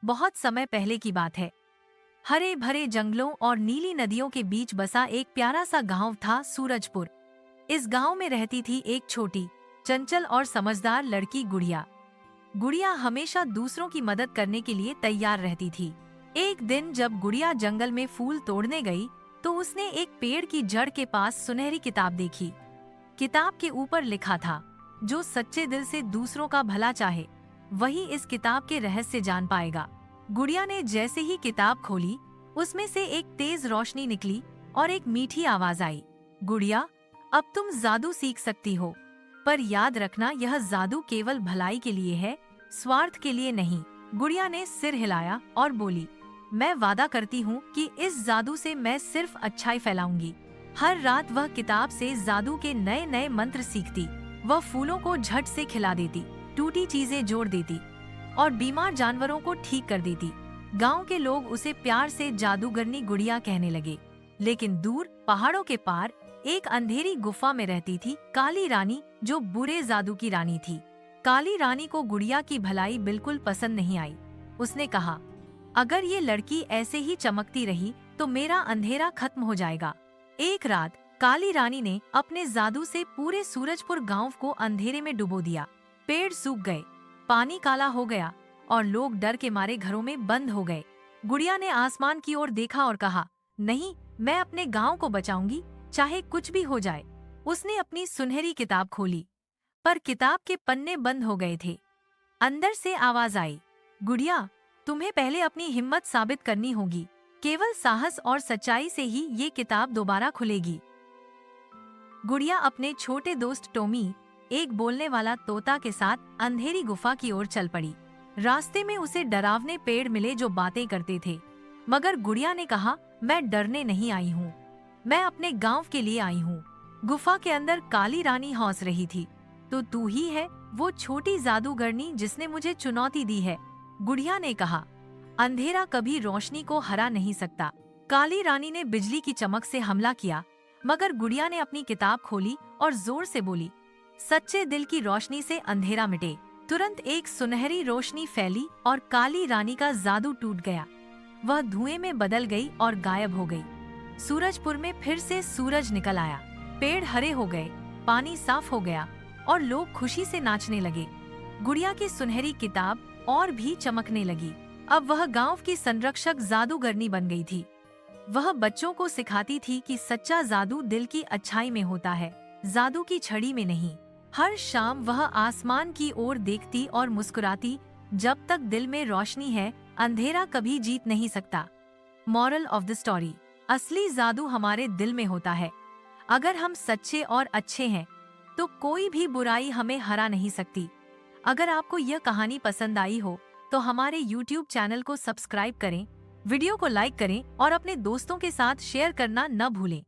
बहुत समय पहले की बात है। हरे भरे जंगलों और नीली नदियों के बीच बसा एक प्यारा सा गांव था, सूरजपुर। इस गांव में रहती थी एक छोटी, चंचल और समझदार लड़की, गुड़िया। गुड़िया हमेशा दूसरों की मदद करने के लिए तैयार रहती थी। एक दिन जब गुड़िया जंगल में फूल तोड़ने गई, तो उसने एक पेड़ की जड़ के पास सुनहरी किताब देखी। किताब के ऊपर लिखा था, जो सच्चे दिल से दूसरों का भला चाहे, वही इस किताब के रहस्य जान पाएगा। गुड़िया ने जैसे ही किताब खोली, उसमें से एक तेज रोशनी निकली और एक मीठी आवाज आई, गुड़िया, अब तुम जादू सीख सकती हो, पर याद रखना, यह जादू केवल भलाई के लिए है, स्वार्थ के लिए नहीं। गुड़िया ने सिर हिलाया और बोली, मैं वादा करती हूँ कि इस जादू से मैं सिर्फ अच्छाई फैलाऊंगी। हर रात वह किताब से जादू के नए नए मंत्र सीखती। वह फूलों को झट से खिला देती, टूटी चीजें जोड़ देती और बीमार जानवरों को ठीक कर देती। गांव के लोग उसे प्यार से जादूगरनी गुड़िया कहने लगे। लेकिन दूर पहाड़ों के पार एक अंधेरी गुफा में रहती थी काली रानी, जो बुरे जादू की रानी थी। काली रानी को गुड़िया की भलाई बिल्कुल पसंद नहीं आई। उसने कहा, अगर ये लड़की ऐसे ही चमकती रही तो मेरा अंधेरा खत्म हो जाएगा। एक रात काली रानी ने अपने जादू से पूरे सूरजपुर गांव को अंधेरे में डुबो दिया। पेड़ सूख गए, पानी काला हो गया और लोग डर के मारे घरों में बंद हो गए। गुड़िया ने आसमान की ओर देखा और कहा, नहीं, मैं अपने गांव को बचाऊंगी, चाहे कुछ भी हो जाए। उसने अपनी सुनहरी किताब खोली, पर किताब के पन्ने बंद हो गए थे। अंदर से आवाज आई, गुड़िया, तुम्हें पहले अपनी हिम्मत साबित करनी होगी। केवल साहस और सच्चाई से ही ये किताब दोबारा खुलेगी। गुड़िया अपने छोटे दोस्त टॉमी, एक बोलने वाला तोता के साथ अंधेरी गुफा की ओर चल पड़ी। रास्ते में उसे डरावने पेड़ मिले जो बातें करते थे, मगर गुड़िया ने कहा, मैं डरने नहीं आई हूँ, मैं अपने गांव के लिए आई हूँ। गुफा के अंदर काली रानी हंस रही थी, तो तू ही है वो छोटी जादूगरनी जिसने मुझे चुनौती दी है। गुड़िया ने कहा, अंधेरा कभी रोशनी को हरा नहीं सकता। काली रानी ने बिजली की चमक से हमला किया, मगर गुड़िया ने अपनी किताब खोली और जोर से बोली, सच्चे दिल की रोशनी से अंधेरा मिटे। तुरंत एक सुनहरी रोशनी फैली और काली रानी का जादू टूट गया। वह धुएं में बदल गई और गायब हो गई। सूरजपुर में फिर से सूरज निकल आया, पेड़ हरे हो गए, पानी साफ हो गया और लोग खुशी से नाचने लगे। गुड़िया की सुनहरी किताब और भी चमकने लगी। अब वह गांव की संरक्षक जादूगरनी बन गई थी। वह बच्चों को सिखाती थी कि सच्चा जादू दिल की अच्छाई में होता है, जादू की छड़ी में नहीं। हर शाम वह आसमान की ओर देखती और मुस्कुराती, जब तक दिल में रोशनी है, अंधेरा कभी जीत नहीं सकता। मॉरल ऑफ द स्टोरी, असली जादू हमारे दिल में होता है। अगर हम सच्चे और अच्छे हैं, तो कोई भी बुराई हमें हरा नहीं सकती। अगर आपको यह कहानी पसंद आई हो, तो हमारे YouTube चैनल को सब्सक्राइब करें, वीडियो को लाइक करें और अपने दोस्तों के साथ शेयर करना न भूलें।